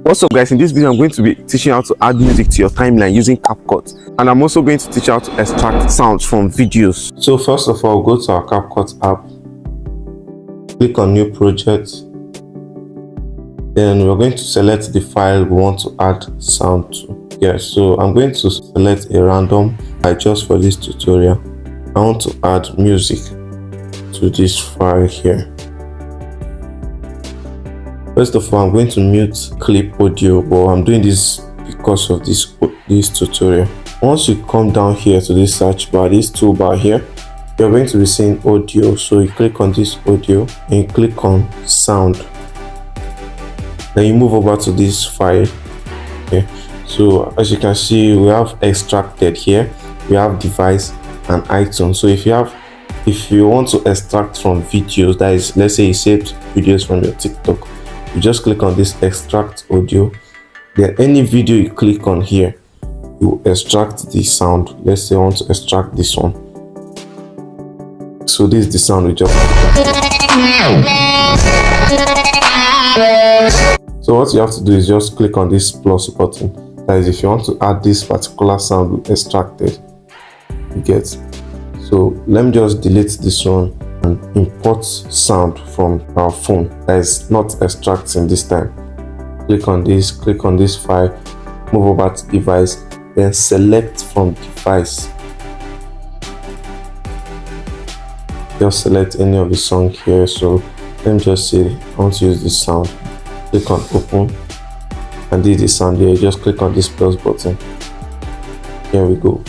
What's up guys, in this video I'm going to be teaching you how to add music to your timeline using CapCut, and I'm also going to teach you how to extract sounds from videos. So first of all, go to our CapCut app, click on new project, then we're going to select the file we want to add sound to. So I'm going to select a random file just for this tutorial. I want to add music to this file here. First of all, I'm going to mute clip audio, but I'm doing this because of this tutorial. Once you come down here to this search bar, this toolbar here, you're going to be seeing audio. So you click on this audio and you click on sound. Then you move over to this file. Okay. So as you can see, we have extracted here. We have device and iTunes. So if you want to extract from videos, that is, let's say you saved videos from your TikTok, you just click on this extract audio. Then any video you click on here, you extract the sound. Let's say I want to extract this one. So this is the sound we just. So what you have to do is just click on this plus button. That is, if you want to add this particular sound we extracted, you get. So let me just delete this one and import sound from our phone that is not extracting this time. Click on this file, move over to device, then select from device. Just select any of the song here. So let me just say I want to use this sound. Click on open, and this is the sound here. Just click on this plus button. Here we go.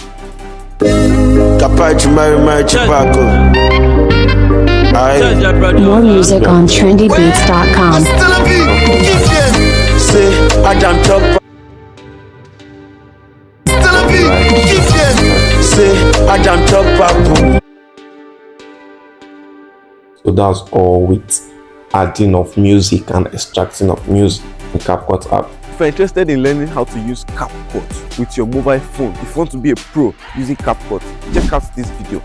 More music on trendybeats.com. So that's all with adding of music and extracting of music in CapCut app. If you're interested in learning how to use CapCut with your mobile phone, if you want to be a pro using CapCut, check out this video.